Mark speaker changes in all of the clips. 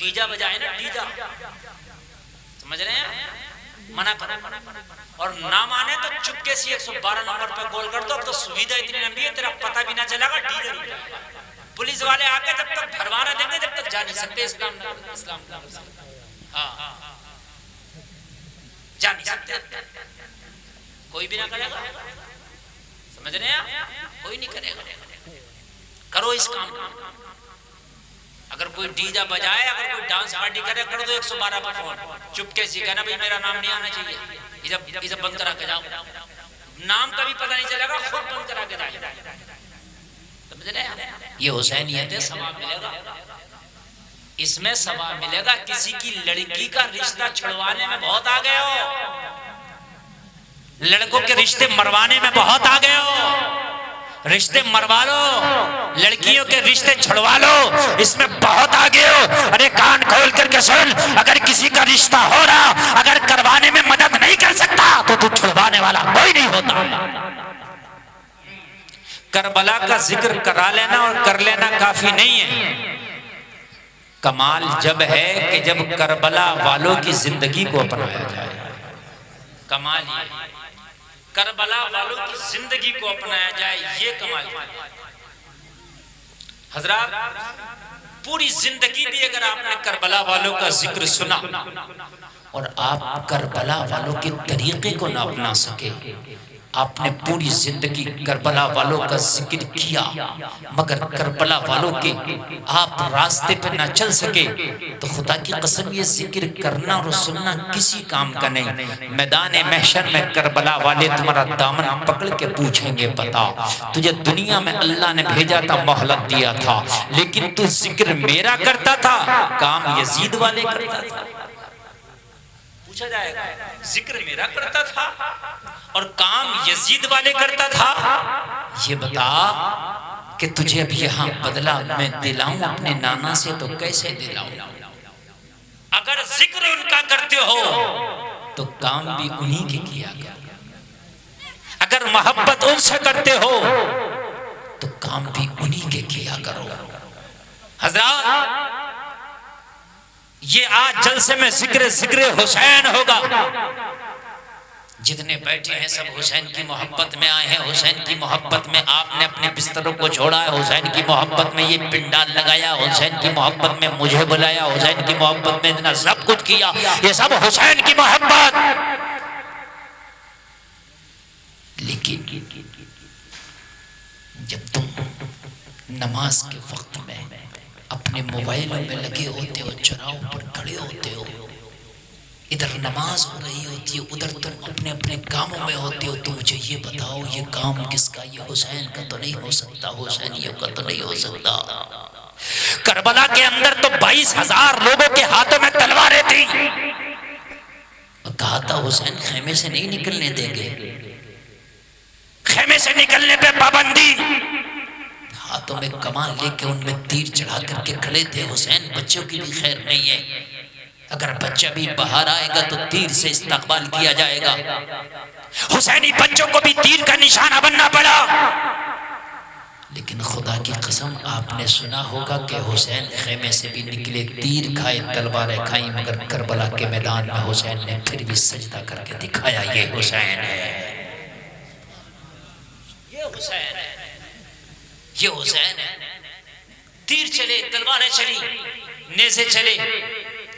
Speaker 1: डीजा बजाए ना, डीजा, समझ रहे हैं, मना करो। और ना माने तो चुपके से 112 नंबर पे कॉल कर दो। अब तो सुविधा इतनी लंबी है, तेरा पता भी ना चलेगा, डीजे रुक जाएगा। पुलिस वाले आके जब तक भरवाना देंगे जब तक जा नहीं सकते। इस्लाम हाँ जा नहीं सकते, कोई भी ना करेगा, समझ रहे हैं, कोई नहीं करेगा। करो इस काम। अगर कोई डीजा बजाए, अगर कोई डांस पार्टी करे, कर दो 112 पर फोन, चुपके से कहना भाई मेरा नाम नहीं आना चाहिए, ये सब बंद करा के जाओ। नाम का भी पता नहीं चलेगा, खुद बंद करा के जाओ, समझ रहे हैं। ये हुसैनियत है, सवाब मिलेगा इसमें, सवाब मिलेगा। किसी की लड़की का रिश्ता छुड़वाने में बहुत आ गए हो, लड़कों के रिश्ते मरवाने में बहुत आ गए हो। रिश्ते मरवा लो, लड़कियों के रिश्ते छुड़वा लो, इसमें बहुत आगे हो। अरे कान खोल करके सुन, अगर किसी का रिश्ता हो रहा, अगर करवाने में मदद नहीं कर सकता तो तू छुड़वाने वाला कोई नहीं होता। करबला का जिक्र करा लेना और कर लेना काफी नहीं है। कमाल जब है कि जब करबला वालों की जिंदगी को अपनाया जाए। कमाल करबला वालों की जिंदगी को अपनाया जाए, ये कमाल। हजरात, पूरी जिंदगी भी अगर आपने करबला वालों का जिक्र सुना और आप करबला वालों के तरीके को ना अपना सके, आपने पूरी जिंदगी करबला वालों का जिक्र किया मगर करबला वालों के आप रास्ते पे ना चल सके, तो खुदा की कसम ये जिक्र करना और सुनना किसी काम का नहीं। मैदान महशर में करबला वाले तुम्हारा दामन पकड़ के पूछेंगे, बता तुझे दुनिया में अल्लाह ने भेजा था, मोहलत दिया था, लेकिन तू जिक्र मेरा करता था, काम यजीद वाले करता था। पूछा जाएगा, जिक्र मेरा करता था और काम यजीद वाले करता था, ये बता कि तुझे अब यहाँ बदला मैं दिलाऊं अपने नाना से तो कैसे दिलाऊं। अगर जिक्र उनका करते हो तो काम भी उन्हीं के किया करो, अगर मोहब्बत उनसे करते हो तो काम भी उन्हीं के किया करो। हजरात, ये आज जलसे में जिक्र हुसैन होगा। जितने बैठे हैं सब हुसैन की मोहब्बत में आए हैं। हुसैन की मोहब्बत में आपने अपने बिस्तरों को छोड़ा है, हुसैन की मोहब्बत में ये पिंडाल लगाया, हुसैन की मोहब्बत में मुझे बुलाया, हुसैन की मोहब्बत में इतना सब कुछ किया, ये सब हुसैन की मोहब्बत। लेकिन जब तुम नमाज के वक्त में अपने मोबाइलों में लगे होते हो, चौराहों पर खड़े होते हो, इधर नमाज हो रही होती है, उधर तुम अपने अपने कामों में होते हो, तो मुझे ये बताओ ये काम किसका? ये हुसैन का तो नहीं हो सकता, हुसैनियों का तो नहीं हो सकता। करबला के अंदर तो 22,000 लोगों के हाथों में तलवारें थी और कहा था हुसैन खेमे से नहीं निकलने देंगे, खेमे से निकलने पे पाबंदी। हाथों में कमान लेके उनमें तीर चढ़ा करके खड़े थे। हुसैन बच्चों की भी खैर नहीं है, अगर बच्चा भी बाहर आएगा तो तीर से इस्तकबाल किया जाएगा। हुसैनी बच्चों को भी तीर का निशाना बनना पड़ा। लेकिन खुदा की कसम आपने सुना होगा कि हुसैन खेमे से भी निकले, तीर खाए, तलवारें खाई, मगर करबला के मैदान में हुसैन ने फिर भी सजदा करके दिखाया, ये हुसैन है, ये हुसैन है, ये हुसैन है। तीर चले, तलवारें चली, नेज़े चले,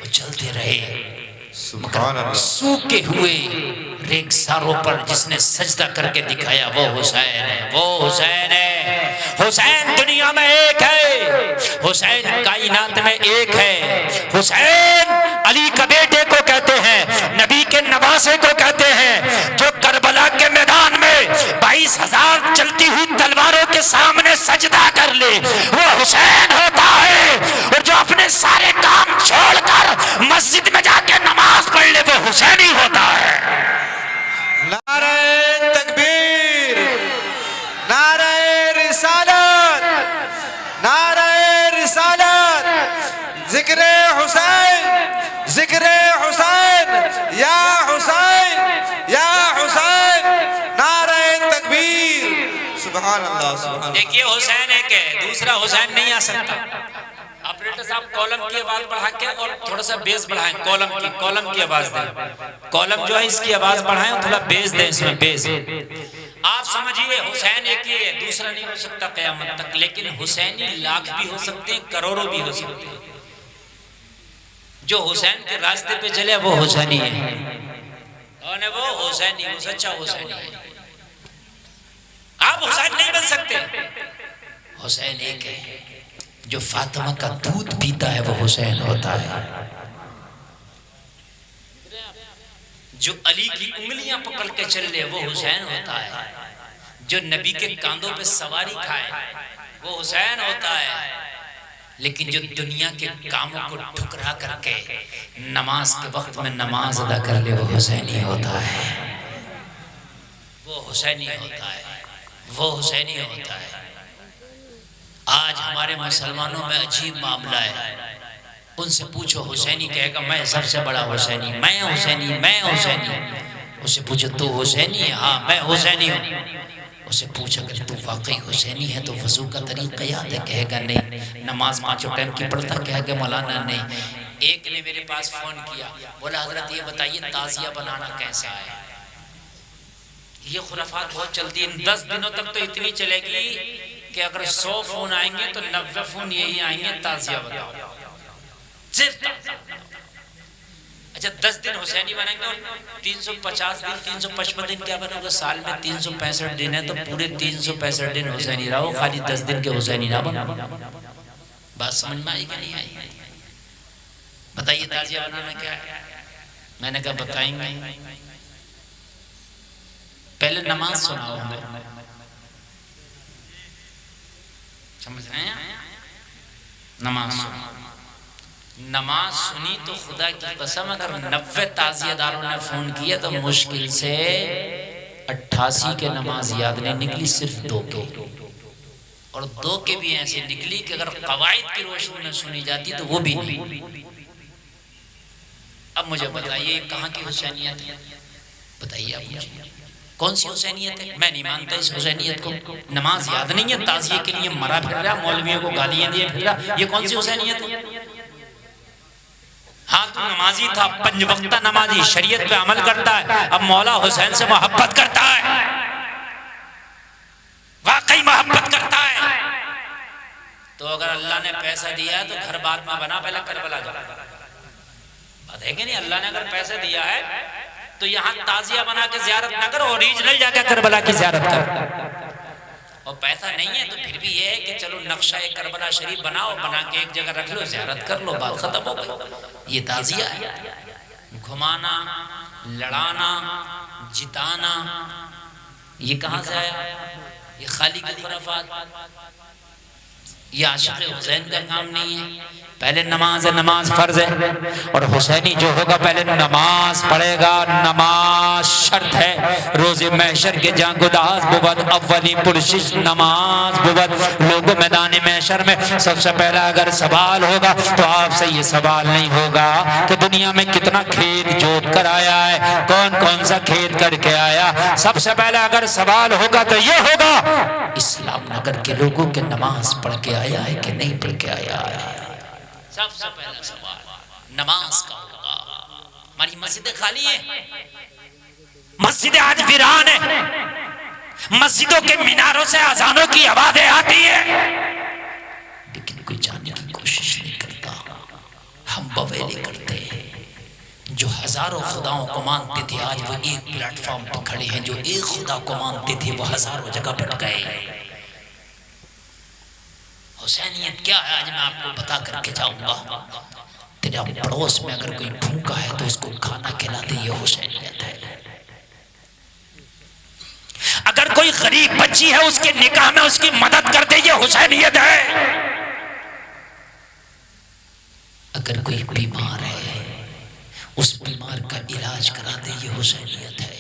Speaker 1: वो चलते रहे, मगर सूखे हुए रेगिस्तानों पर जिसने सजदा करके दिखाया वो हुसैन है, वो हुसैन है। हुसैन दुनिया में एक है, हुसैन कायनात में एक है। हुसैन अली का बेटे को कहते हैं, नबी के नवासे को कहते हैं, जो करबला के मैदान में 22,000 चलती हुई तलवारों के सामने सजदा कर ले, वो हुसैन होता है। और जो अपने सारे काम छोड़कर मस्जिद में जाके नमाज पढ़ ले, वो हुसैनी होता है।
Speaker 2: नारे तकबीर, नारे रिसालत, नारे रिसालत, जिक्रे हुसैन, जिक्रे हुसैन, या हुसैन, या हुसैन, नारे तकबीर, सुभान अल्लाह, सुभान।
Speaker 1: देखिए हुसैन है, दूसरा हुसैन नहीं आ सकता। ऑपरेटर साहब आप कॉलम की आवाज बढ़ा के और थोड़ा सा बेस बढ़ाएं, कॉलम की आवाज दें। कॉलम जो है इसकी आवाज बढ़ाएं और थोड़ा बेस दें इसमें, बेस। आप समझिए हुसैन एक ही है, दूसरा नहीं हो सकता क़यामत तक। लेकिन हुसैनी लाख भी हो सकते हैं, करोड़ों भी हो सकते हैं। जो हुसैन के रास्ते पे चले वो हुसैनी है, और वो हुसैनी, वो सच्चा हुसैनी है। आप हुसैन नहीं बन सकते। हुसैन एक है, जो फातिमा का दूध पीता है वो हुसैन होता है। जो अली की उंगलियां पकड़ के चल ले वो हुसैन होता है। जो नबी के कांधों पे सवारी खाए वो हुसैन होता है। लेकिन जो दुनिया के कामों को ठुकरा करके नमाज के वक्त में नमाज अदा कर ले वो हुसैनी होता है, वो हुसैनी होता है, वो हुसैनी होता है। आज हमारे मुसलमानों में अजीब मामला है। उनसे पूछो, हुसैनी कहेगा मैं सबसे बड़ा हुसैनी, मैं हुसैनी, मैं हुसैनी। उससे पूछो तू हुसैनी है? हाँ मैं हुसैनी हूँ। उसे पूछो अगर तू वाकई हुसैनी है तो वजू का तरीका याद है? कहेगा नहीं। नमाज पांचों टाइम की पढ़ता? कहेगा मौलाना नहीं। एक ने मेरे पास फोन किया, बोला हजरत ये बताइए ताजिया बनाना कैसा है? ये खुराफात बहुत चलती है। 10 दिनों तक तो इतनी चलेगी कि अगर 100 फोन आएंगे तो 90 फोन यही आएंगे, ताजिया बताओ, सिर्फ। अच्छा 10 दिन हुसैनी बनेंगे और 350 दिन, 355 दिन क्या बनोगे? साल में 365 दिन है तो पूरे 365 दिन हुसैनी रहो, खाली 10 दिन के हुसैनी ना बनो। बात समझ में आई कि नहीं आई? बताइए ताजिया बनाना क्या है? मैंने कहा बताएंगे, पहले नमाज सुनाओ हमें। समझ रहे हैं? नमाज सुनी तो खुदा की कसम अगर 90 ताजियादारों ने फोन किया तो मुश्किल से 88 के नमाज याद नहीं निकली, सिर्फ 2 के। और 2 के भी ऐसे निकली कि अगर कवायद की रोशनी में सुनी जाती तो वो भी नहीं। अब मुझे बताइए कहाँ की हुसैनियत है? बताइए आप मुझे, कौन सी हुसैनियत है? मैं नहीं मानता इस हुसैनियत को। नमाज याद नहीं है, ताजिए के लिए मरा फिर रहा, मौलवियों को गालियां दिए फिर रहा, ये कौन सी हुसैनियत है? हाँ तू नमाजी था, 5 वक्ता नमाजी, शरीयत पे अमल करता है, अब मौला हुसैन से मोहब्बत करता है, वाकई मोहब्बत करता है। तो अगर अल्लाह ने पैसा दिया है तो घर बाद में बना, पहले करबला जा। बात है कि नहीं? अल्लाह ने अगर पैसा दिया है तो यहाँ ताजिया बना के ज़ियारत ना करो, ओरिजिनल जाके करबला की ज़ियारत करो। और पैसा नहीं है तो फिर भी ये है कि चलो नक्शा एक करबला शरीफ बनाओ, बना के एक जगह रख लो, ज़ियारत कर लो, बात खत्म हो गई। ये ताजिया है। घुमाना, लड़ाना, जिताना, ये कहाँ से आया? ये खाली की खुराफात, ये आशिक़ हुसैन का काम नहीं है। पहले नमाज है, नमाज फर्ज है, और हुसैनी जो होगा पहले नमाज पढ़ेगा। नमाज शर्त है। रोज़े महशर के जांगुदास बुवत अव्वली पुरशिश नमाज बुवत। लोगों मैदान महशर में सबसे पहला अगर सवाल होगा तो आपसे ये सवाल नहीं होगा कि दुनिया में कितना खेत जोत कर आया है, कौन कौन सा खेत करके आया। सबसे पहला अगर सवाल होगा तो ये होगा इस्लाम नगर के लोगों के नमाज पढ़ के आया है कि नहीं पढ़ के आया है। सबसे पहला सवाल नमाज का होगा। हमारी मस्जिदें खाली हैं, मस्जिदें आज वीरान है, मस्जिदों के मीनारों से अजानों की आवाजें आती है, लेकिन कोई जाने की कोशिश नहीं करता। हम बवेली करते हैं। जो हजारों खुदाओं को मानते थे आज वो एक प्लेटफॉर्म पर खड़े हैं, जो एक खुदा को मानते थे वो हजारों जगह बट गए। हुसैनियत क्या है आज मैं आपको बता करके जाऊंगा। तेरे पड़ोस में अगर कोई भूखा है तो उसको खाना खिला दे, ये हुसैनियत है। अगर कोई गरीब बच्ची है उसके निकाह में उसकी मदद कर दे, ये हुसैनियत है। अगर कोई बीमार है उस बीमार का इलाज करा दे, ये हुसैनियत है।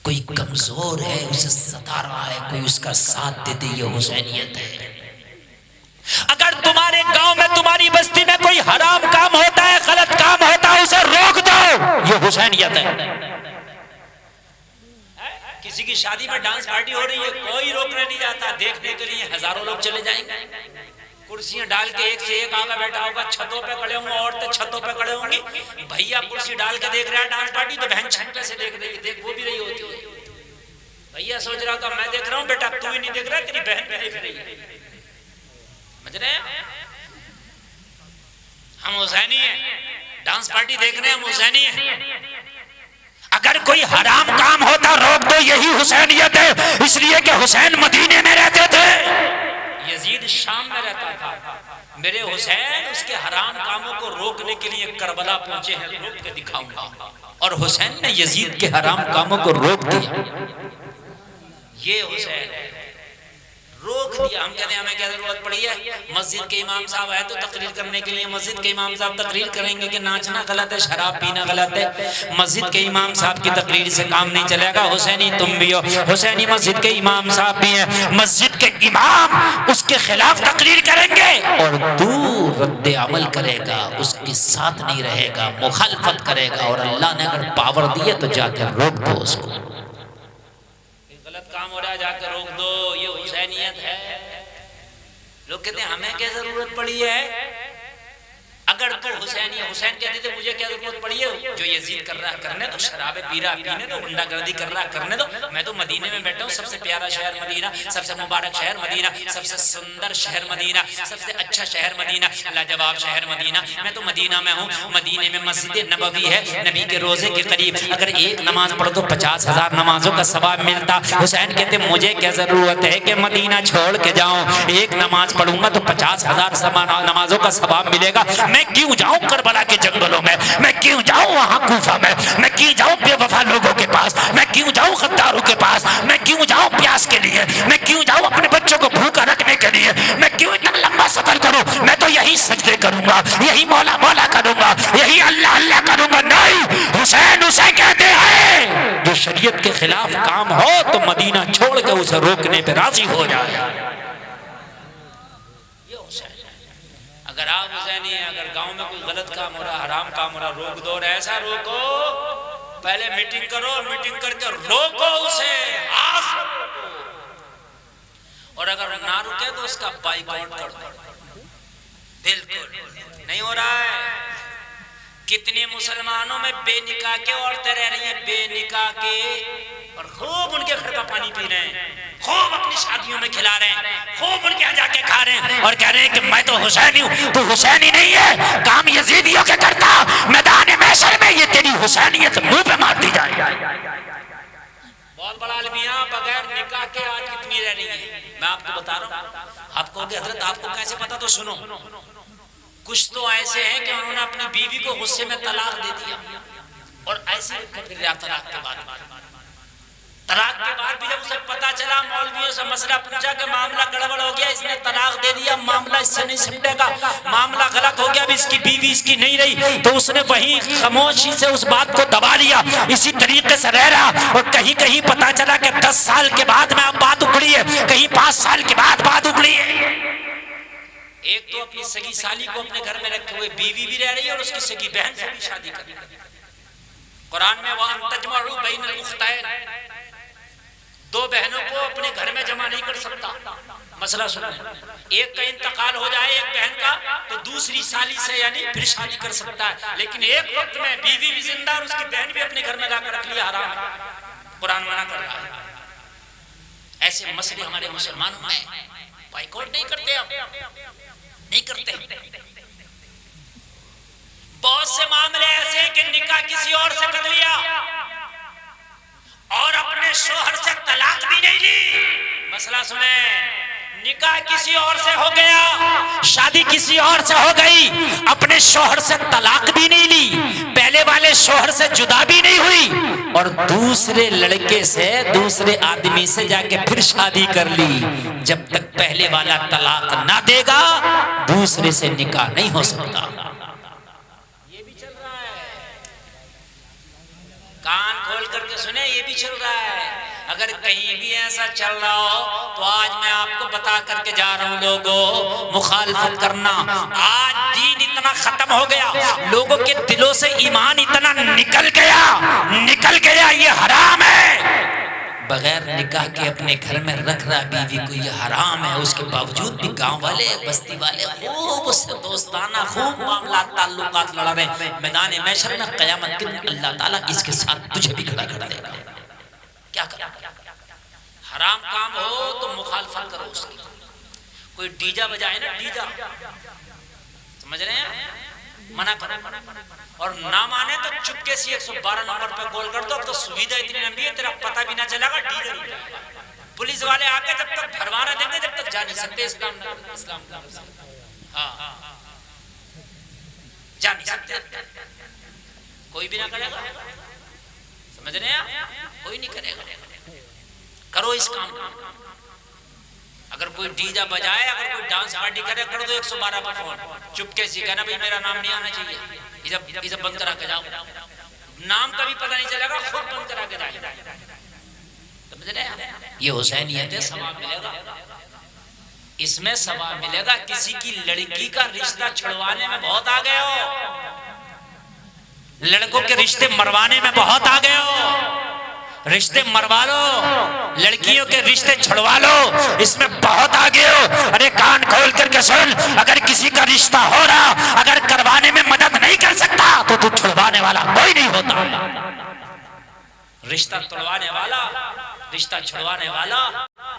Speaker 1: कोई कमजोर है उसे सता रहा है, कोई उसका साथ दे दे, ये हुसैनियत है। अगर तुम्हारे गांव में तुम्हारी बस्ती में कोई हराम काम होता है, गलत काम होता है, उसे रोक दो, ये हुसैनियत है। किसी की शादी में डांस पार्टी हो रही है, कोई रोकने नहीं जाता, देखने के लिए हजारों लोग चले जाएंगे। कुर्सियां डाल के एक से एक आगा बैठा होगा, छतों पे खड़े होंगे, औरतें छतों पे खड़े होंगी, भैया कुर्सी डाल के देख रहा है डांस पार्टी, तो बहन छत पे से देख रही है, देख वो भी रही होती है। भैया सोच रहा था मैं देख रहा हूँ, बेटा तू ही नहीं देख रहा, तेरी बहन भी देख रही है। समझ रहे हैं? हम हुसैनी हैं, डांस पार्टी देख रहे हैं, हम हुसैनी हैं। अगर कोई हराम काम होता रोक दो, यही हुसैनियत है। इसलिए कि हुसैन मदीने में रहते थे, यजीद शाम में रहता था। मेरे हुसैन उसके हराम कामों को रोकने के लिए करबला पहुंचे हैं, रोक के दिखाऊंगा। और हुसैन ने यजीद के हराम कामों को रोक दिया। ये हुसैन है, रोक दिया। हम कहते हैं हमें क्या जरूरत पड़ी है? मस्जिद के इमाम साहब है तो तकरीर करने के लिए मस्जिद के इमाम साहब तकरीर करेंगे कि नाचना गलत है, शराब पीना गलत है। मस्जिद के इमाम साहब की तकरीर से काम नहीं चलेगा। हुसैनी तुम भी हो, हुसैनी मस्जिद के इमाम साहब भी हैं। मस्जिद के इमाम उसके खिलाफ तकरीर करेंगे और दूर रद्द अमल करेगा, उसके साथ नहीं रहेगा, मुखालफत करेगा। और अल्लाह ने अगर पावर दी है तो जाकर रोक दो उसको। काम हो रहा है जाकर रोक दो, ये हुसैनियत है। लोग कहते हैं हमें क्या जरूरत पड़ी है? अगर तो हुसैनी, हुसैन कहते थे मुझे क्या जरूरत पड़ी है? जो यजीद कर रहा है करने दो, शराबे पी रहा पीने दो, गुंडागर्दी कर रहा करने दो। मैं तो मदीने में बैठा हूँ, सबसे प्यारा शहर मदीना, सबसे मुबारक शहर मदीना, सबसे सुंदर शहर मदीना, सबसे अच्छा शहर मदीना, लाजवाब शहर मदीना। मैं तो मदीना में हूँ। मदीने में मस्जिद नबवी है, नबी के रोजे के करीब। अगर एक नमाज पढ़ो तो 50,000 नमाजों का सवाब मिलता। हुसैन कहते मुझे क्या जरूरत है कि मदीना छोड़ के जाऊं? एक नमाज पढ़ूंगा तो 50,000 नमाजों का सवाब मिलेगा। मैं क्यों जाऊं करबला के जंगलों में? मैं क्यों जाऊं वहां कूफा में? मैं क्यों जाऊं बेवफा लोगों के पास? मैं क्यों जाऊं गद्दारों के पास? मैं क्यों जाऊं प्यास के लिए? मैं क्यों जाऊं अपने बच्चों को भूखा रखने के लिए? मैं क्यों इतना लंबा सफर करूं? मैं तो यही सजदे करूंगा, यही मौला मौला करूंगा, यही अल्लाह अल्लाह करूंगा। नहीं, हुसैन उसे कहते हैं जो शरीयत के खिलाफ काम हो तो मदीना छोड़ के उसे रोकने पे राजी हो जाए। अगर आप हुसैनी हैं, अगर गांव में कोई गलत काम हो रहा, हराम काम हो रहा, रोक दो। और ऐसा रोको, पहले मीटिंग करो, मीटिंग करके रोको उसे, और अगर ना रुके तो उसका बाइकआउट कर दो। बिल्कुल नहीं हो रहा है। कितने मुसलमानों में बेनिकाह के औरतें रह रही हैं, बेनिकाह के, और खूब उनके घर का पानी पी रहे हैं, खूब अपनी शादियों में खिला रहे हैं, खूब उनके यहाँ जाके खा रहे हैं, और कह रहे हैं कि मैं तो हुसैनी हूँ। तो हुसैनी नहीं है, काम यजीदियों के करता। मैदान महशर में ये तेरी हुसैनियत मुंह पे मार दी जाए। बहुत बड़ा अलमिया बगैर निकाह के आज कितनी रह रही है, मैं आपको बता रहा हूँ। आपको हजरत आपको कैसे पता? तो सुनो, कुछ तो ऐसे हैं कि उन्होंने अपनी बीवी को गुस्से में तलाक दे दिया, और ऐसे फिर तलाक के बाद भी जब उसे पता चला, मौलवियों से मसला पूछा कि मामला गड़बड़ हो गया, इसने तलाक दे दिया, मामला इससे नहीं सिमटेगा, मामला गलत हो गया, अब इसकी बीवी इसकी नहीं रही, तो उसने वही खामोशी से उस बात को दबा लिया, इसी तरीके से रह रहा। और कहीं कहीं पता चला कि 10 साल के बाद में अब बात उखड़ी है, कहीं 5 साल के बाद बात उखड़ी है। एक तो अपनी सगी साली को अपने घर में रखे हुए बीवी भी रह रही है, और उसकी सगी बहन से भी शादी कर रही है। कुरान में वहां तजमउ बैनल उख्तैन, दो बहनों को अपने घर में जमा नहीं कर सकता। मसला सुनो, एक का इंतकाल हो जाए एक बहन का, तो दूसरी साली से यानी फिर शादी कर सकता है, लेकिन एक वक्त में बीवी भी जिंदा और उसकी बहन भी अपने घर में लाकर रख लिया, हराम है। कुरान मना कर रहा है। ऐसे मसले हमारे मुसलमानों में बाइकआउट नहीं करते, आप नहीं करते। बहुत से मामले ऐसे हैं कि निकाह किसी और से कर लिया और अपने शोहर से तलाक भी नहीं ली। मसला सुने, निकाह किसी और से हो गया, शादी किसी और से हो गई, अपने शोहर से तलाक भी नहीं ली, पहले वाले शोहर से जुदा भी नहीं हुई, और दूसरे लड़के से, दूसरे आदमी से जाके फिर शादी कर ली। जब तक पहले वाला तलाक ना देगा, दूसरे से निकाह नहीं हो सकता। ये भी चल रहा है, कान खोल करके सुने, ये भी चल रहा है। अगर कहीं भी ऐसा चल रहा हो तो आज मैं आपको बता करके जा रहा हूं, लोगों मुखालफत करना। आज दीन इतना खत्म हो गया, लोगों के दिलों से ईमान इतना निकल गया, ये हराम है। बगैर निकाह के अपने घर में रख रहा बीवी को, ये हराम है। उसके बावजूद भी गांव वाले बस्ती वाले खूब उससे दोस्ताना खूब मामला ताल्लुकात लड़ा रहे। मैदान महशर में क़यामत के दिन अल्लाह ताला इसके साथ तुझे भी खड़ा कर देगा। क्या करा? हराम काम हो तो मुखालफत करो उसकी। कोई डीजा बजाए ना, डीजा, समझ रहे हैं, मना करो। और ना माने तो चुपके से 112 नंबर पे कॉल कर दो। अब तो सुविधा इतनी लंबी है तेरा पता भी ना चलेगा, डीजे पुलिस वाले आके जब तक भरवाना देंगे जब तक जा नहीं सकते। इस्लाम हाँ जा नहीं सकते, कोई भी ना करेगा, समझ रहे हैं? कोई नहीं करेगा। करो इस काम को। अगर कोई डीजा बजाए, अगर कोई डांस पार्टी करे, कर दो 112 पर फोन, चुपके से कहना भाई मेरा नाम नहीं आना चाहिए, ये सब बंद करा के जाओ। नाम का भी पता नहीं चलेगा, खुद बंद करा के जाओ। समझ रहे? ये हुसैनियत है, सवाब मिलेगा इसमें, सवाब मिलेगा। किसी की लड़की का रिश्ता छुड़वाने में बहुत आ गए हो, लड़कों के रिश्ते मरवाने में बहुत आ गए हो। रिश्ते मरवा लो, लड़कियों के रिश्ते छुड़वा लो, इसमें बहुत आगे हो। अरे कान खोल करके सुन, अगर किसी का रिश्ता हो रहा, अगर करवाने में मदद नहीं कर सकता तो तू छुड़वाने वाला कोई नहीं होता। रिश्ता तोड़वाने वाला, रिश्ता छुड़वाने वाला,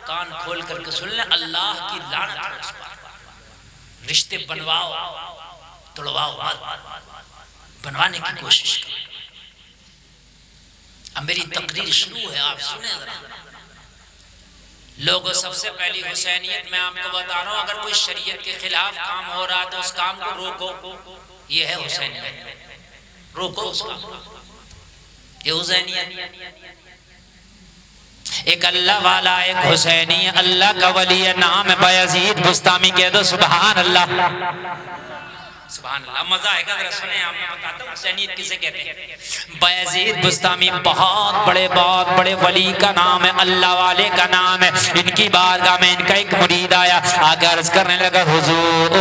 Speaker 1: कान खोल करके सुन ले, अल्लाह की लानत है उस पर। रिश्ते बनवाओ, तोड़वाओ मत, बनवाने की कोशिश करो। अब मेरी तकरीर शुरू है, आप सुने जरा। लोगों, सबसे पहली हुसैनियत मैं आपको बता रहा हूँ, अगर कोई शरीयत के खिलाफ काम हो रहा तो उस काम को रोको। ये है हुसैनियत, रोको उस काम को। ये हुसैनियत। एक अल्लाह वाला, एक हुसैनी, अल्लाह का वली है, नाम है बायजीद बुस्तामी। कह दो सुभान अल्लाह, सुभान अल्लाह। मजा आएगा, जरा सुने, आप मैं बताता हूँ हुसैनियत किसे कहते हैं। बायजीद बुस्तामी बहुत बड़े वली का नाम है, अल्लाह वाले का नाम है। इनकी बारगाह में इनका एक मुरीद आया, आगे अर्ज करने लगा, हुजूर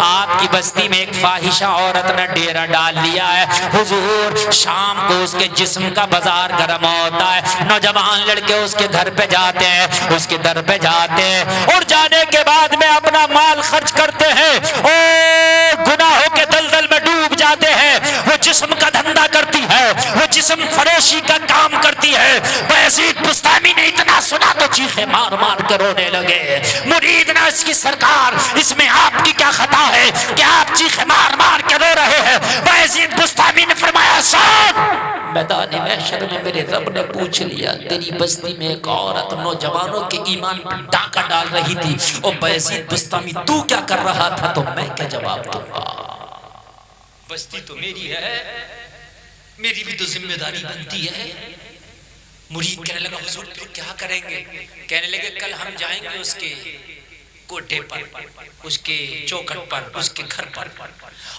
Speaker 1: आपकी बस्ती में एक फाहिशा औरत ने डेरा डाल लिया है। हुजूर शाम को उसके जिस्म का बाजार गर्म होता है, नौजवान लड़के उसके घर पे जाते हैं, उसके दर पे जाते हैं, और जाने के बाद में अपना माल खर्च करते हैं और गुनाहों के दलदल में डूब जाते हैं। वो जिस्म का धंधा करती है, वो जिस्म फरोशी का काम करती है। बायजीद बुस्तामी ने इतना सुना तो चीखे मार मार कर रोने लगे। मुरीद ने इसकी सरकार, इसमें आपकी क्या खता है कि आप चीखे मार मार के रो रहे हैं? बायजीद बुस्तामी ने फरमाया, सुन, मैदान महशर में मेरे रब ने पूछ लिया, तेरी बस्ती में एक औरत नौजवानों के ईमान पर डाका डाल रही थी, और बायजीद बुस्तामी तू क्या कर रहा था? तो मैं क्या जवाब दूंगा? बस्ती तो मेरी है, मेरी भी तो जिम्मेदारी बनती है। मुरीद कहने लगा, हुजूर फिर क्या करेंगे? कहने लगे, कल हम जाएंगे उसके कोठे पर, उसके चौखट पर, उसके घर पर,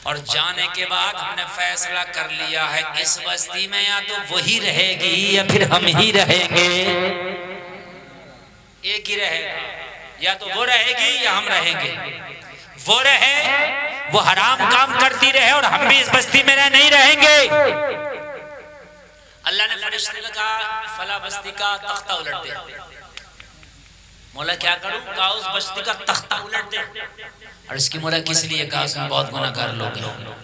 Speaker 1: और जाने के बाद हमने फैसला कर लिया है इस बस्ती में या तो वही रहेगी या फिर हम ही रहेंगे। एक ही रहेगा, या तो वो रहेगी या हम रहेंगे। वो रहे, वो हराम काम करती रहे, और हम भी इस बस्ती में नहीं रहेंगे। अल्लाह ने फरिश्ते को कहा, फला बस्ती का तख्ता उलट दे। मौला क्या करूं? कहा उस बस्ती का तख्ता उलट दे। और इसकी मौला किस लिए? कहा उसमें बहुत गुनाहगार लोग हैं।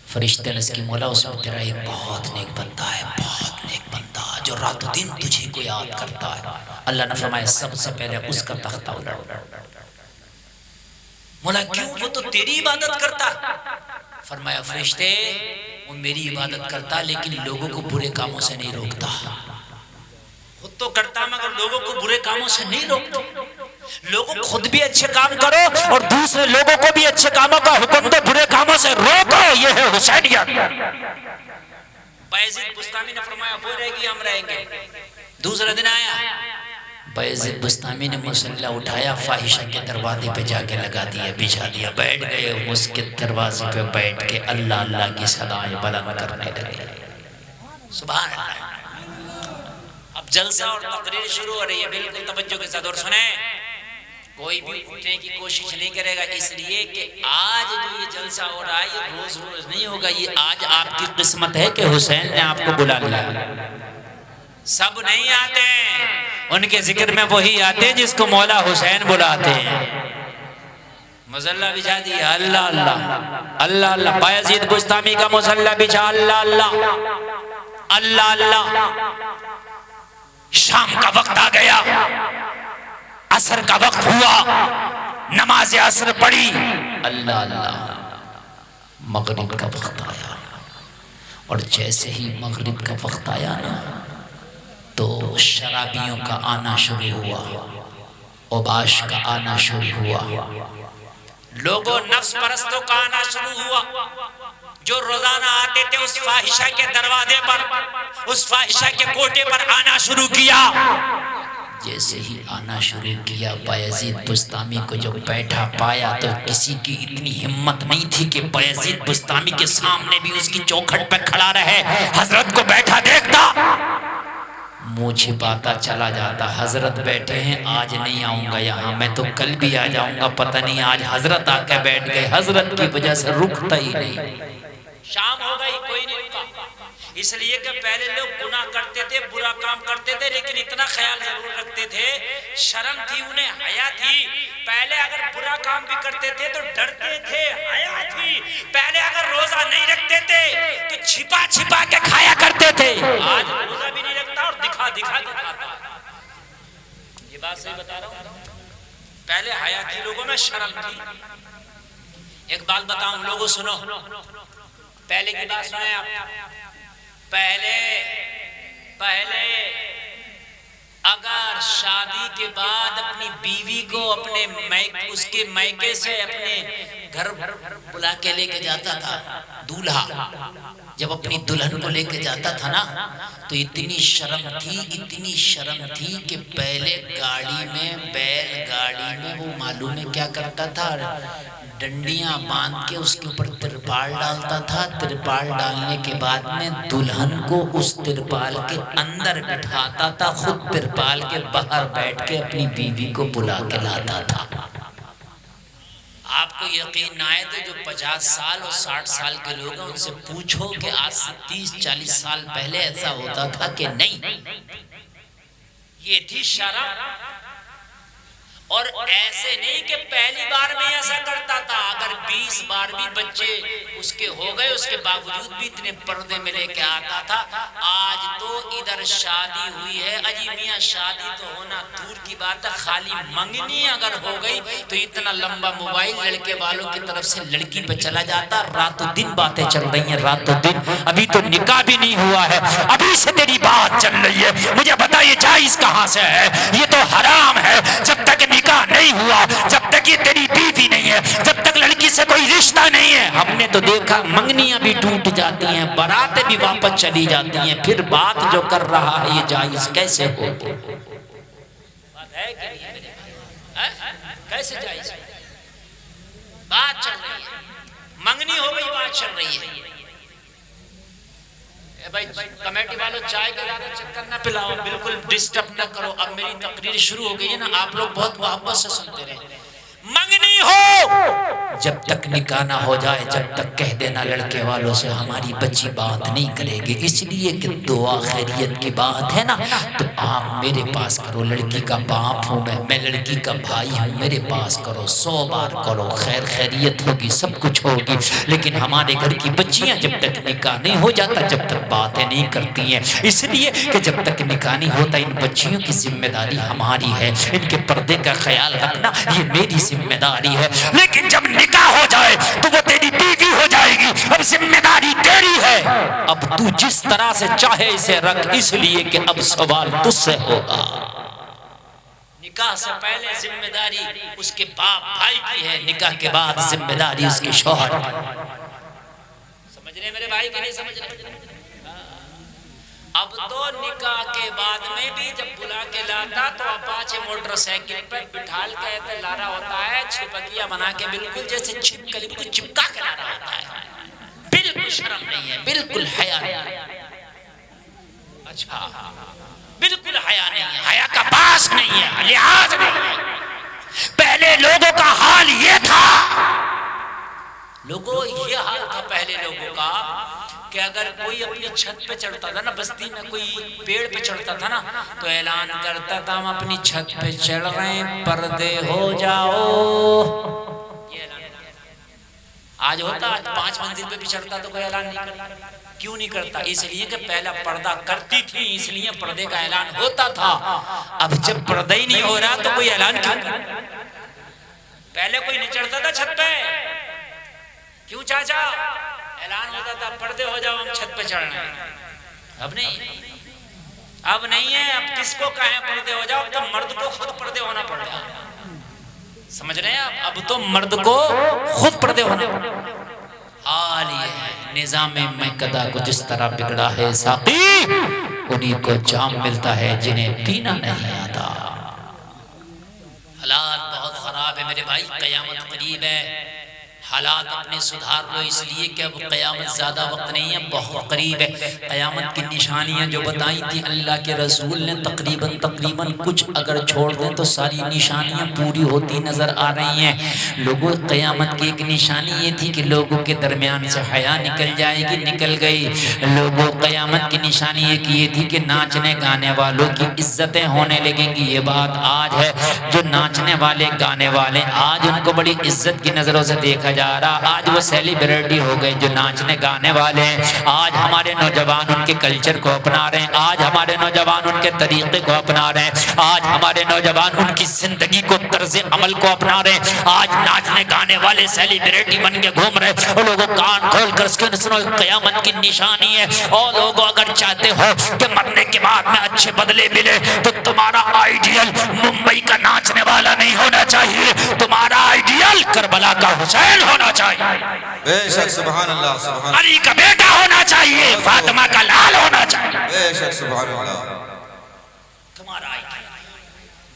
Speaker 1: फरिश्ते ने इसकी मौला, उसमें तेरा एक बहुत नेक बंदा है, बहुत नेक बंदा जो रातों दिन तुझे को याद करता है। अल्लाह ने फरमाया, सबसे पहले उसका तख्ता उलट। मौला क्यों? वो तो तेरी इबादत करता। फरमाया, फरिश्ते वो मेरी इबादत करता लेकिन लोगों को बुरे कामों से नहीं रोकता। खुद तो करता मगर लोगों को बुरे कामों से नहीं रोकता। लोगों खुद भी अच्छे काम करो और दूसरे लोगों को भी अच्छे कामों का हुक्म दो, बुरे कामों से रोको। ये है हुसैनियत। बायजीद बुस्तामी ने फरमाया, वो रहेगी हम रहेंगे। दूसरा दिन आया, बायजीद बुस्तामी ने मुसल्ला उठाया, फाहिशा के दरवाजे पे जाके लगा दिया, बिछा दिया, बैठ गए। उसके दरवाजे पे बैठ के अल्लाह अल्लाह की सदाएं बुलंद करने लगे। सुभान अल्लाह। अब जलसा और तकरीर शुरू हो रही है, बिल्कुल तवज्जो के साथ और सुने। कोई भी उठने की कोशिश नहीं करेगा, इसलिए कि आज जो ये जलसा हो रहा है ये रोज रोज नहीं होगा। ये आज आपकी किस्मत है कि हुसैन ने आपको बुला लिया। सब नहीं आते हैं, उनके जिक्र में वही आते हैं जिसको मौला हुसैन बुलाते हैं। मुसल्ला बिछा दिया, अल्लाह अल्लाह अल्लाह अल्लाह। बायजीद बुस्तामी का मुसल्ला बिछा, अल्लाह अल्लाह अल्लाह अल्लाह। शाम का वक्त आ गया, असर का वक्त हुआ, नमाज असर पड़ी, अल्लाह अल्लाह। मगरिब का वक्त आया, और जैसे ही मगरिब का वक्त आया ना, तो शराबियों का आना शुरू हुआ, ओबाश का आना शुरू हुआ, लोगों नफ्स परस्तों का आना शुरू हुआ, जो रोजाना आते थे उस फाहिशा के दरवाजे पर, उस फाहिशा के कोटे पर आना शुरू किया। जैसे ही आना शुरू किया, बायजीद बुस्तामी को जब बैठा पाया तो किसी की इतनी हिम्मत नहीं थी कि बायजीद बुस्तामी के सामने भी उसकी चौखट पे खड़ा रहे, हजरत को बैठा देखता, मुँह छिपाता चला जाता। हजरत बैठे हैं, आज नहीं आऊंगा यहाँ, मैं तो कल भी आ जाऊंगा, पता नहीं आज हजरत आके बैठ गए। हजरत की वजह से रुकता ही नहीं। शाम हो गई, कोई नहीं रुका, इसलिए कि पहले लोग गुनाह करते थे, बुरा काम करते थे, लेकिन इतना ख्याल जरूर रखते थे, शर्म थी उन्हें, हया थी। पहले अगर बुरा काम भी करते थे तो डरते थे, हया थी। पहले अगर रोजा नहीं रखते थे तो छिपा छिपा के खाया करते थे। आज रोजा भी नहीं रखता और दिखा दिखा के खाता। ये बात सही बता रहा हूँ। पहले हया थी लोगों में, शर्म थी। एक बात बताऊं लोगों, सुनो, पहले की बात सुने आप। पहले अगर शादी के बाद अपनी बीवी को अपने उसके मैके से अपने घर बुला के लेके जाता था दूल्हा, जब अपनी दुल्हन को लेके जाता था ना, तो इतनी शर्म थी कि पहले गाड़ी में, बैलगाड़ी में वो मालूम है क्या करता था, डंडियां बांध के उसके ऊपर तिरपाल डालता था। तिरपाल डालने के बाद में दुल्हन को उस तिरपाल के अंदर बिठाता था, खुद तिरपाल के बाहर बैठ के अपनी बीवी को बुला के लाता था। आपको यकीन ना आए तो जो 50 साल और 60 साल के लोग हैं उनसे पूछो कि आज से 30-40 साल पहले ऐसा होता था कि नहीं। ये थी शर्म। और ऐसे नहीं कि पहली बार में ऐसा करता था, अगर 20 बार भी बच्चे उसके हो गए उसके बावजूद भी इतने पर्दे में लेके आता था। आज तो इधर शादी हुई है, अजी मियाँ शादी तो होना दूर की बात है, खाली मंगनी अगर हो गई तो इतना लंबा मोबाइल लड़के वालों की तरफ से लड़की पे चला जाता। रातों दिन बातें चल रही हैं, रातों दिन, अभी तो निकाह भी नहीं हुआ है, अभी से तेरी बात चल रही है, मुझे बता ये जायज कहाँ से है, ये तो हराम है। जब तक निकाह नहीं हुआ, जब तक ये तेरी बीवी नहीं है, जब तक लड़की से कोई रिश्ता नहीं है। हमने तो देखा मंगनियां भी टूट जाती हैं, बारातें भी वापस चली जाती हैं, फिर बात जो कर रहा है ये जायज कैसे हो? बात है कि नहीं मेरे भाई? कैसे जायज? बात चल रही है, मंगनी हो गई, बात चल रही है। भाई कमेटी वालों चाय का ज्यादा चक्कर ना पिलाओ, बिल्कुल डिस्टर्ब ना करो। अब मेरी तकरीर शुरू हो गई है ना, आप लोग बहुत मोहब्बत से सुनते रहे। मंगनी हो, जब तक निकाह ना हो जाए, जब तक कह देना लड़के वालों से हमारी बच्ची बात नहीं करेगी, इसलिए कि दुआ खैरियत की बात है ना, तो आप मेरे पास करो। लड़की का बाप हूँ मैं लड़की का भाई हूँ, मेरे पास करो, 100 बार करो, खैर खैरियत होगी, सब कुछ होगी। लेकिन हमारे घर की बच्चियाँ जब तक निकाह नहीं हो जाता, जब तक बातें नहीं करती हैं, इसलिए कि जब तक निकाह नहीं होता इन बच्चियों की जिम्मेदारी हमारी है, इनके पर्दे का ख्याल रखना ये मेरी जिम्मेदारी है। लेकिन जब निकाह हो जाए तो वो तेरी बीवी हो जाएगी, अब जिम्मेदारी तेरी है। अब तू जिस तरह से चाहे इसे रख, इसलिए कि अब सवाल तुझसे होगा। निकाह से पहले जिम्मेदारी उसके बाप भाई की है, निकाह के बाद जिम्मेदारी उसके शौहर। समझ रहे मेरे भाई कि नहीं समझ रहे? अब तो निकाह के बाद में भी जब बुला के लाता तो अपाचे मोटरसाइकिल पर बिठाल के लारा होता है, छिपकिया बना के, बिल्कुल जैसे छिपकली को चिपका के लारा होता है। बिल्कुल शर्म नहीं है, बिल्कुल हया नहीं। अच्छा, बिल्कुल हया नहीं है, हया का पास नहीं है, लिहाज नहीं है। पहले लोगों का हाल ये था, लोगों ये हाल था पहले लोगों का कि अगर कोई अपनी छत पे चढ़ता था ना, बस्ती में कोई पेड़ पे चढ़ता था ना, तो ऐलान करता था हम अपनी छत पे चढ़ रहे हैं, पर्दे हो जाओ। ये ऐलान आज होता, आज 5 मंजिल पे भी चढ़ता तो कोई ऐलान नहीं करता। क्यों नहीं करता? इसलिए कि पहला पर्दा करती थी, इसलिए पर्दे का ऐलान होता था। अब जब पर्दा ही नहीं हो रहा तो कोई ऐलान क्यों? पहले कोई नहीं चढ़ता था छत पे, क्यों चाचा? ऐलान होता था पर्दे हो जाओ, हम छत पे चढ़ रहे हैं। अब नहीं, अब नहीं है। अब किसको कहें पर्दे हो जाओ? तो मर्द को खुद पर्दे होना पड़ेगा। समझ रहे हैं आप? अब तो मर्द को खुद पर्दे होना पड़ेगा। हाल ये है निजाम में कदा को जिस तरह बिगड़ा है साकी, उन्हीं को जाम मिलता है जिन्हें पीना नहीं आता। हालात बहुत खराब है मेरे भाई, कयामत करीब है। हालात अपने सुधार लो, इसलिए कि अब क़यामत ज़्यादा वक्त नहीं है, बहुत करीब है। क़यामत की निशानियाँ जो बताई थी अल्लाह के रसूल ने, तकरीबन कुछ अगर छोड़ दें तो सारी निशानियाँ पूरी होती नज़र आ रही हैं। लोगों, क़यामत की एक निशानी ये थी कि लोगों के दरमियान से हया निकल जाएगी, निकल गई। लोगों, क़यामत की निशानी एक ये थी कि नाचने गाने वालों की इज्जतें होने लगेंगी। ये बात आज है, जो नाचने वाले गाने वाले आज उनको बड़ी इज्जत की नज़रों से देखा जा रहा। आज वो सेलिब्रिटी हो गए जो नाचने गाने वाले हैं। आज हमारे नौजवान उनके कल्चर को अपना रहे हैं, आज हमारे नौजवान उनके तरीके को अपना रहे हैं, आज हमारे नौजवान उनकी जिंदगी को, तर्ज अमल को अपना रहे हैं। आज नाचने गाने वाले सेलिब्रिटी बन के घूम रहे हैं। लोगों कान खोल कर सुनो, क़यामत की निशानी है। और लोगों, अगर चाहते हो कि मरने के बाद में अच्छे बदले मिले तो तुम्हारा आइडियल मुंबई का नाचने वाला नहीं होना चाहिए, तुम्हारा आइडियल करबला का हुसैन होना चाहिए।
Speaker 2: बेशक, सुभान अल्लाह, सुभान
Speaker 1: अली का बेटा होना चाहिए, फातिमा का लाल होना चाहिए।
Speaker 2: बेशक, सुभान अल्लाह।
Speaker 1: तुम्हारा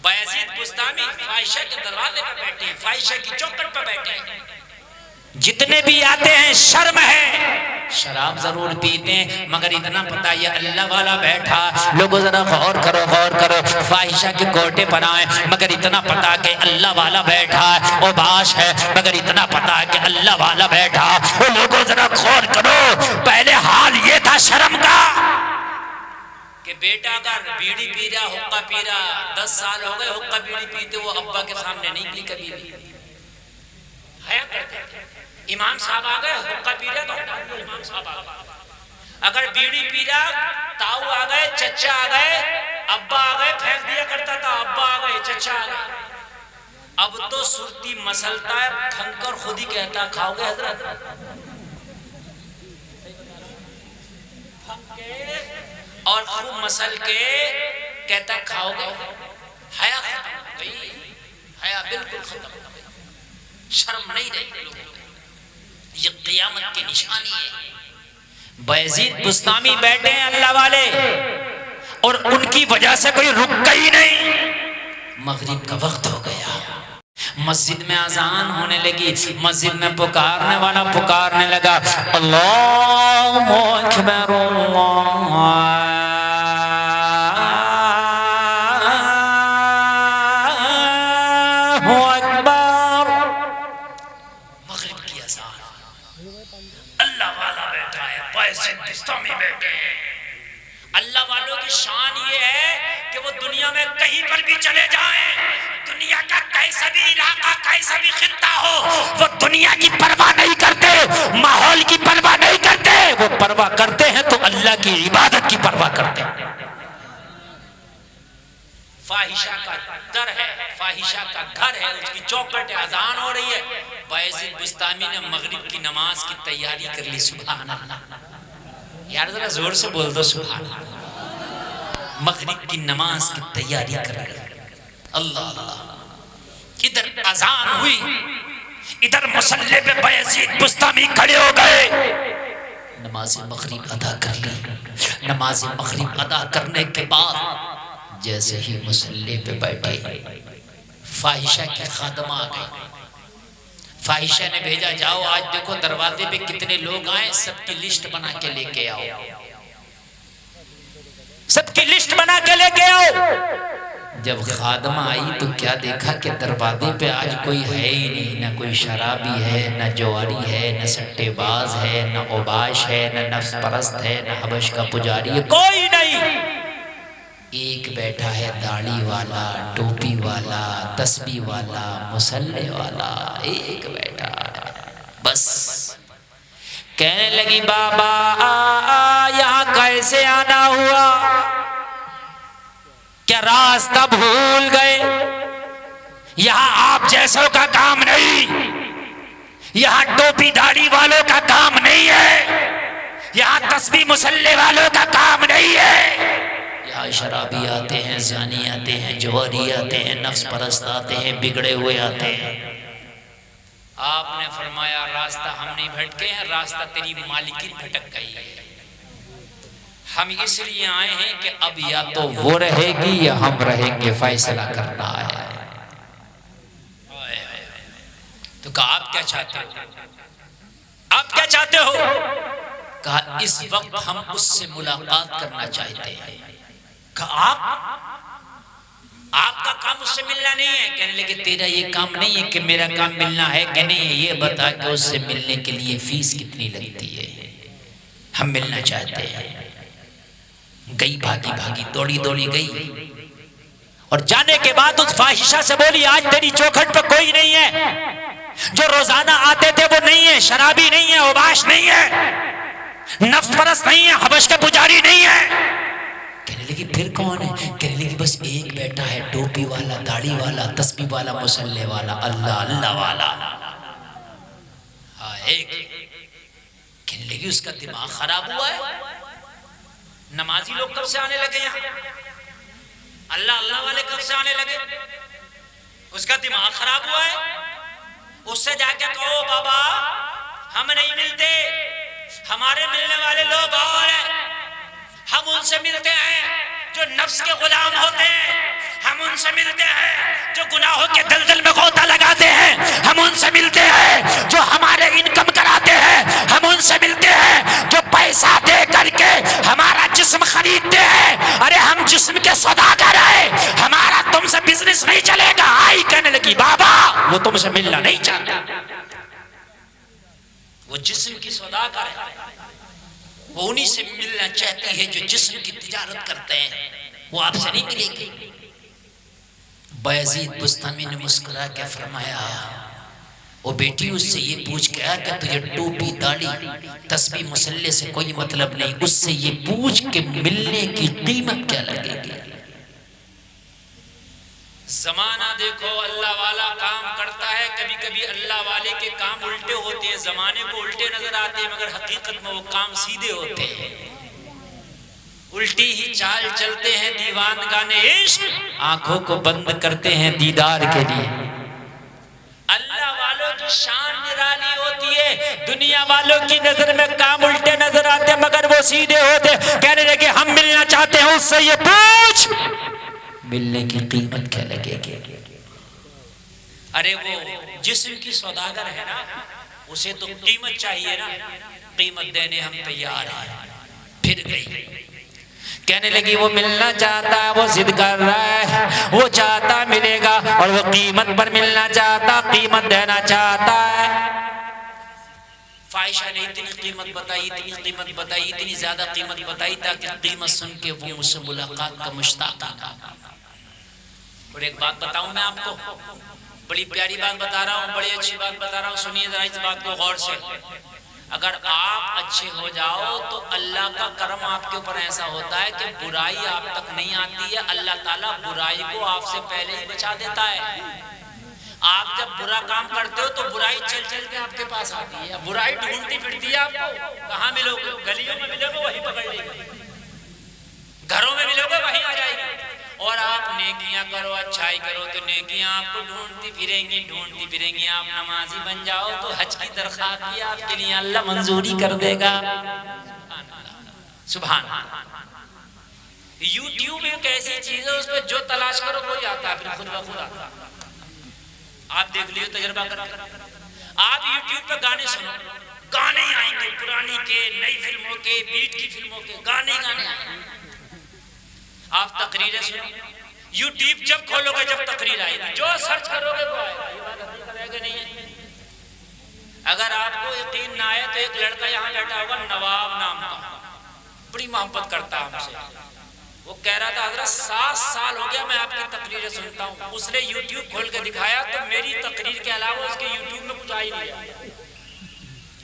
Speaker 1: बायजीद बुस्तामी फाहिशा के दरवाजे पर बैठे हैं, फाहिशा की चौखट पर बैठे हैं। जितने भी आते हैं शर्म है, शराब जरूर पीते हैं, मगर इतना पता ये अल्लाह वाला बैठा। लोगों जरा गौर करो, गौर करो, फाहिशा के कोटे पर आए मगर इतना पता कि अल्लाह वाला बैठा है। वो बाश है मगर इतना पता है कि अल्लाह वाला बैठा। वो लोगों जरा गौर करो, पहले हाल ये था शर्म का कि बेटा अगर बीड़ी पी रहा, हुक्का पी रहा, 10 साल हो गए हुक्का बीड़ी पीते, वो अब्बा के सामने नहीं पी कभी भी, हया करते थे। इमाम साहब आ गए, हुक्का पी रहे तो इमाम साहब आ गए। अगर बीड़ी पी रहा, ताऊ आ गए, चचा आ गए, अब्बा आ गए, फेंक दिया करता था, अब्बा आ गए, चचा आ गए। अब तो सुरती मसलता है, खंकर खुद ही कहता खाओगे हजरत, और खूब मसल के कहता खाओगे। हया खत्म भाई, हया बिल्कुल खत्म, शर्म नहीं रही लोगों। ये क़यामत की निशानी है। बायजीद बुस्तामी बैठे हैं अल्लाह वाले, और उनकी वजह से कोई रुक ही नहीं। मगरिब का वक्त हो गया, मस्जिद में अजान होने लगी, मस्जिद में पुकारने वाला पुकारने लगा, अल्लाहु अकबर, अल्लाहु अकबर। मगरिब की अजान, अल्लाह वाला बैठा है, बायजीद बुस्तामी बैठे हैं। अल्लाह वालों की शान ये है कि वो दुनिया में कहीं पर भी चले जाएं, दुनिया का कैसा भी इलाका, कैसा भी खित्ता हो, वो दुनिया की परवाह नहीं करते, माहौल की परवाह नहीं करते। वो परवाह करते हैं तो अल्लाह की इबादत की परवाह करते हैं। फाहिशा का दर है, फाहिशा का घर है, उसकी चौखट है, अजान हो रही है। बायजीद बुस्तामी ने मगरिब की नमाज की तैयारी कर ली। सुभान अल्लाह, यार जरा जोर से बोल दो सुभान अल्लाह। मगरिब की नमाज की तैयारी कर ली। अल्लाह अल्लाह। इधर अजान हुई, इधर मुसल्ले पे बायजीद बुस्तामी खड़े हो गए, नमाज मगरिब अदा कर ली। नमाज मगरिब अदा करने के बाद जैसे ही मुसल्ले पे बैठे, फाहिशा की खादमा आ गई। फाहिशा ने भेजा, जाओ आज देखो दरवाजे पे कितने लोग आए, सबकी लिस्ट बना के लेके आओ, सबकी लिस्ट बना के लेके आओ। जब खादमा आई तो क्या देखा कि दरवाजे पे आज कोई है ही नहीं, ना कोई शराबी है, ना जुआरी है, ना सट्टेबाज है, ना ओबाश है, ना नफ्स परस्त है, ना हबश का पुजारी है, कोई नहीं। एक बैठा है दाढ़ी वाला, टोपी वाला, तस्बीह वाला, मुसल्ले वाला, एक बैठा बस। कहने लगी बाबा यहाँ कैसे आना हुआ, क्या रास्ता भूल गए? यहां आप जैसों का काम नहीं, यहां टोपी दाढ़ी वालों का काम नहीं है, यहां तस्बीह मुसल्ले वालों का काम नहीं है। यहाँ शराबी आते हैं, जानी आते हैं, जुआरी आते हैं, नफ्स परस्त आते हैं, बिगड़े हुए आते हैं। आपने फरमाया रास्ता हम नहीं भटके हैं, रास्ता तेरी मालिकी भटक गई है। हम इसलिए आए हैं कि अब या तो वो रहेगी या हम रहेंगे, फैसला करना है। तो कहा आप क्या चाहते हो, आप क्या चाहते हो? कहा इस वक्त हम उससे मुलाकात करना चाहते हैं। कहा आपका काम उससे मिलना नहीं है? कहने लगे तेरा ये काम नहीं है कि मेरा काम मिलना है। कहने ये बता कि उससे मिलने के लिए फीस कितनी लगती है, हम मिलना चाहते हैं। गई भागी भागी दौड़ी दौड़ी गई और जाने के बाद उस फाहिशा से बोली आज तेरी चौखट पे कोई नहीं है, जो रोजाना आते थे वो नहीं है, शराबी नहीं है, ओबाश नहीं है, नफ्स परस्त नहीं है, हबश का पुजारी नहीं है। कहने लगी फिर कौन है? कहने लगी बस एक बैठा है, टोपी वाला, दाढ़ी वाला, तस्बीह वाला, मुसल्ले वाला, अल्लाह अल्लाह वाला। हाँ एक। कहने लगी उसका दिमाग खराब हुआ है। नमाजी लोग कब से आने लगे यहाँ, अल्लाह अल्लाह वाले कब से आने लगे? उसका दिमाग खराब हुआ है। उससे जाके कहो बाबा हम नहीं मिलते, हमारे मिलने वाले लोग और हैं, हम उनसे मिलते हैं जो नफ्स के गुलाम होते हैं, हम उनसे मिलते हैं जो गुनाहों के दलदल में गोता लगाते हैं, हम उनसे मिलते हैं जो हमारे इनकम कराते हैं, हम उनसे मिलते हैं जो पैसा दे करके हमारा जिस्म खरीदते हैं। अरे हम जिस्म के सौदागर हैं, हमारा तुमसे बिजनेस नहीं चलेगा। आई कहने लगी बाबा वो तुमसे मिलना नहीं चाहता, वो जिस्म की सौदागर है, वो उन्हीं से मिलना चाहती है जो जिस्म की तिजारत करते हैं, वो आपसे नहीं मिलेगी। बयजीद बुस्तामी ने मुस्कुरा के फरमाया वो बेटी उससे ये पूछ के आया कि तुझे टोपी दाढ़ी तस्बीह मुसल्ले से कोई मतलब नहीं, उससे ये पूछ के मिलने की कीमत क्या लगेगी। जमाना देखो अल्लाह वाला काम करता है, कभी कभी अल्लाह वाले के काम उल्टे होते हैं, जमाने को उल्टे नजर आते हैं मगर हकीकत में वो काम सीधे होते हैं। उल्टी ही चाल चलते हैं दीवानगाने इश्क, आंखों को बंद करते हैं दीदार के लिए। अल्लाह वालों की शान निराली होती है, दुनिया वालों की नजर में काम उल्टे नजर आते मगर वो सीधे होते। कहने लगे हम मिलना चाहते हैं, उससे ये पूछ मिलने की कीमत क्या लगेगी। अरे वो जिस्म की सौदागर है ना, उसे तो कीमत चाहिए ना, कीमत देने हम तैयार हैं। फिर गई कहने लगी वो मिलना चाहता है, वो जिद कर रहा है, वो चाहता मिलेगा और वो कीमत पर मिलना चाहता, कीमत देना चाहता है। फाहिशा ने इतनी कीमत बताई, इतनी कीमत बताई, इतनी ज्यादा कीमत बताई ताकि कीमत सुन के वो मुझसे मुलाकात का मुश्ताक था। और एक बात बताऊं मैं आपको, बड़ी प्यारी बात बता रहा हूँ, बड़ी अच्छी बात बता रहा हूँ, सुनिए जरा इस बात को गौर से। अगर आप अच्छे हो जाओ तो अल्लाह का करम आपके ऊपर ऐसा होता है कि बुराई आप तक नहीं आती है, अल्लाह ताला बुराई को आपसे पहले ही बचा देता है। आप जब बुरा काम करते हो तो बुराई चल चल के आपके पास आती है, बुराई ढूंढती फिरती है आपको। कहाँ मिलोगे? गलियों में मिलोगे वहीं पकड़ लेगी, घरों में मिलोगे वहीं आ जाएगी। और आप नेकियां करो, अच्छाई करो तो नेकियां आपको ढूंढती फिरेंगी। आप नमाजी बन जाओ तो हज की दरख्वास्त भी आपके लिए अल्लाह मंजूरी कर देगा। सुभान। यूट्यूब एक ऐसी चीज है, उस पर जो तलाश करो वही आता है, फिर खुद ब खुद आता है। आप देख लियो, तजर्बा करो। आप यूट्यूब पे गाने सुनो, गाने आएंगे पुरानी के, नई फिल्मों के, बीट की फिल्मों के गाने आएंगे। आप तकरीरें सुनो, यूट्यूब जब खोलोगे जब तकरीर आएगी, जो सर्च करोगे वो आएगा। ये बात हकीकत है कि नहीं है? अगर आपको यकीन ना आए तो एक लड़का यहाँ बैठा होगा नवाब नाम का, बड़ी मोहब्बत करता है हमसे। वो कह रहा था हजरत 7 साल हो गया मैं आपकी तकरीरें सुनता हूँ। उसने यूट्यूब खोल के दिखाया तो मेरी तकरीर के अलावा उसके यूट्यूब में कुछ आ ही नहीं आया।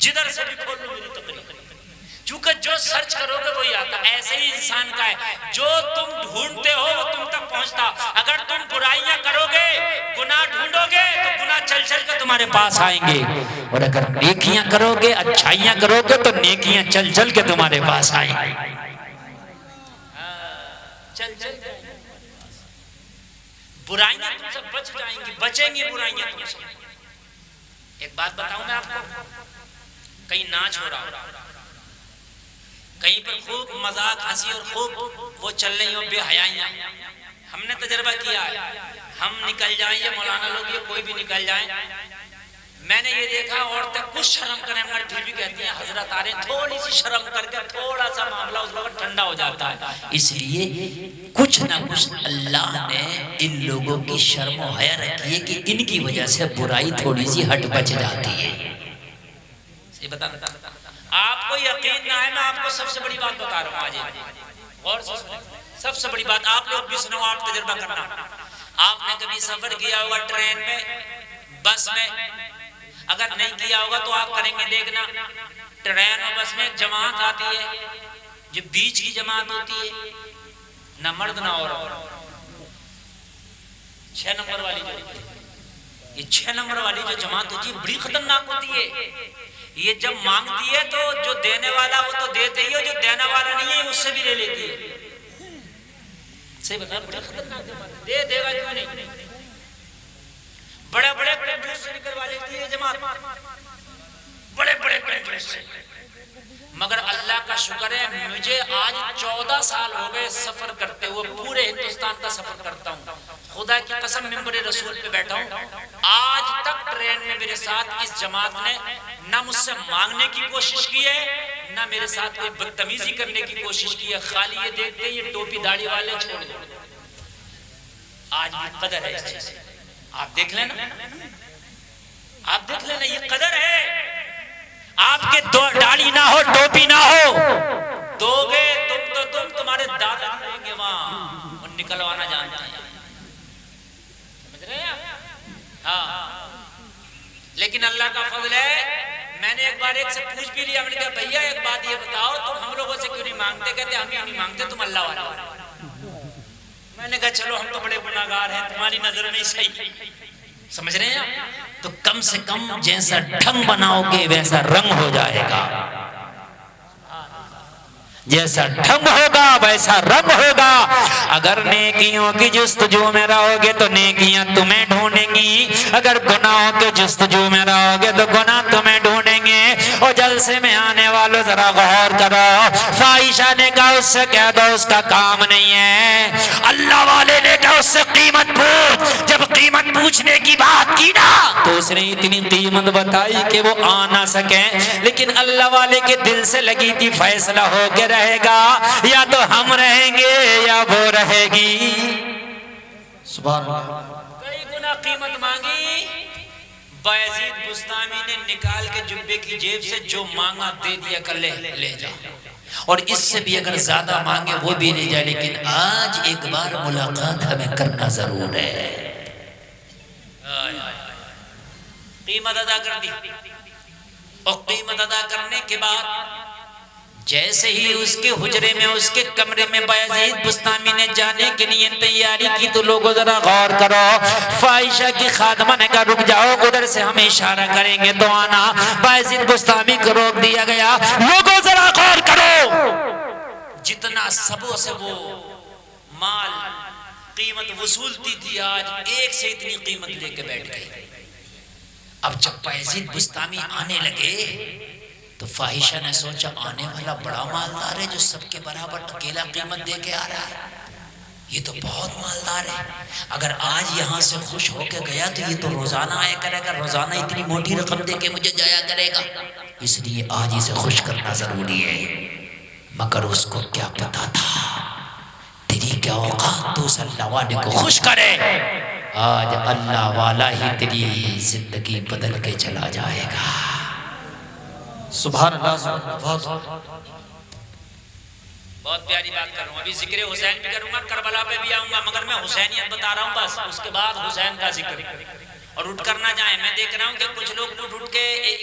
Speaker 1: जिधर से भी खोल लो मेरी तकरीर, क्योंकि जो सर्च करोगे वही आता। ऐसे ही इंसान का है, जो तुम ढूंढते हो वो तुम तक पहुंचता। अगर तुम बुराइयां करोगे, गुनाह ढूंढोगे तो गुनाह चल चल के तुम्हारे पास आएंगे, और अगर नेकियां करोगे, अच्छाइयां करोगे तो नेकियां चल चल के तुम्हारे पास आएंगी। चल चल बुराइयां तुमसे बच जाएंगी, बचेंगी बुराइयां तुमसे। एक बात बताऊं मैं आपको, कहीं नाच हो रहा हो, कहीं पर खूब मजाक हंसी और खूब वो चल रही हो बेहयाइयां, हमने तजर्बा किया है। हम निकल जाएं, ये मौलाना लोग ये कोई भी निकल जाए, मैंने ये देखा औरतें कुछ शर्म करें मगर फिर भी कहती हैं हजरत आ रहे, थोड़ी सी शर्म करके थोड़ा सा मामला उस वक्त ठंडा हो जाता है। इसलिए कुछ ना कुछ अल्लाह ने इन लोगों की शर्म और हया रखी है कि इनकी वजह से बुराई थोड़ी सी हट बच जाती है। सही बता, आपको यकीन ना है, मैं आपको सबसे बड़ी बात बता रहा हूँ आज, और सबसे बड़ी बात आप लोग भी सुनो, आप तजुर्बा करना। आपने कभी सफर किया होगा ट्रेन में, बस में? अगर नहीं किया होगा तो आप करेंगे देखना, ट्रेन और बस में एक जमात आती है, जो बीच की जमात होती है, ना मर्द ना औरत, 6 नंबर वाली जो, ये 6 नंबर वाली जो जमात होती है बड़ी खतरनाक होती है। ये जब मांगती है तो जो देने वाला वो तो देते ही है, जो देने वाला नहीं है उससे भी ले लेती है। सही बता, बड़ी खतरनाक जमात, दे देगा क्यों नहीं? बड़े बड़े कंजूस से निकलवा लेती है जमात, बड़े बड़े कंजूस से। मगर अल्लाह का शुक्र है, मुझे आज 14 साल हो गए सफर करते हुए, पूरे हिंदुस्तान का सफर करता हूँ, खुदा की कसम मिंबर रसूल पे बैठा हूँ, आज तक ट्रेन में मेरे साथ इस जमात ने ना मुझसे मांगने की कोशिश की है, ना मेरे साथ कोई बदतमीजी करने की कोशिश की है। खाली ये देखते ये टोपी दाढ़ी वाले छोड़ दो। आज भी कदर है इस चीज से, आप देख लेना, आप देख लेना, ये कदर है। आपके दाढ़ी ना हो, टोपी ना हो, दोगे तुम तो तुम्हारे दादा रहेंगे वहां, और निकलवाना जानते हैं, समझ रहे हैं आप? हाँ, लेकिन अल्लाह का फजल है, मैंने एक बार एक से पूछ भी लिया, मैंने कहा भैया एक बात ये बताओ, तुम हम लोगों से क्यों नहीं मांगते? कहते हम क्यों नहीं मांगते, तुम अल्लाह वाला। मैंने कहा चलो हम तो बड़े गुनाहगार हैं, तुम्हारी नजर में सही, समझ रहे हैं? तो कम से कम जैसा ढंग बनाओगे वैसा रंग हो जाएगा, जैसा ढंग होगा वैसा रंग होगा। अगर नेकियों की जुस्तजू में रहोगे तो नेकियां तुम्हें ढूंढेंगी, अगर गुनाहों के जुस्तजू में रहोगे तो गुनाह तुम्हें ढूंढेंगे। और जलसे में आने वालों जरा गौर करो, फाहिशा ने कहा उससे कह दो उसका काम नहीं है, अल्लाह वाले ने कहा उससे कीमत पूछ। जब कीमत पूछने की बात की ना तो उसने इतनी कीमत बताई कि वो आ ना सके, लेकिन अल्लाह वाले के दिल से लगी थी फैसला हो के रहेगा, या तो हम रहेंगे या वो रहेगी। सुभान अल्लाह। कई गुना कीमत मांगी, बायजीद बुस्तामी ने निकाल के जुब्बे की जेब से जो मांगा दे दिया, कर ले जा, और इससे भी अगर ज्यादा मांगे वो भी ले जाए। लेकिन आज एक बार मुलाकात हमें करना जरूर है। कीमत अदा कर दी, और कीमत अदा करने के बाद जैसे ही उसके हुजरे में, उसके कमरे में बायजीद बुस्तामी ने जाने के लिए तैयारी की तो लोगों जरा गौर करो, फाहिशा की खादमा ने कहा रुक जाओ, उधर से हमें इशारा करेंगे तो आना। बायजीद बुस्तामी को रोक दिया गया। लोगों जरा गौर करो, जितना सबों से वो माल कीमत वसूलती थी, आज एक से इतनी कीमत लेके बैठ गई। अब जब बायजीद बुस्तामी आने लगे तो फाहिशा ने सोचा आने वाला बड़ा मालदार है जो सबके बराबर अकेला कीमत दे के आ रहा है, ये तो बहुत मालदार है। अगर आज यहाँ से खुश होके गया तो ये तो रोजाना आया करेगा, रोजाना इतनी मोटी रकम दे के मुझे जाया करेगा, इसलिए आज इसे खुश करना जरूरी है। मगर उसको क्या पता था तेरी क्या औकात तो उस अल्लाह वाले को खुश करे। आज अल्लाह वाला ही तेरी जिंदगी बदल के चला जाएगा।
Speaker 3: सुभान अल्लाह, सुभान अल्लाह।
Speaker 1: बहुत प्यारी बात कर रहा हूँ। अभी जिक्र हुसैन भी करूंगा, करबला पे भी आऊंगा, मगर मैं हुसैनियत बता रहा हूँ बस। उसके बाद हुसैन का जिक्र और उठ करना जाए। मैं देख रहा हूँ कि कुछ लोग उठ के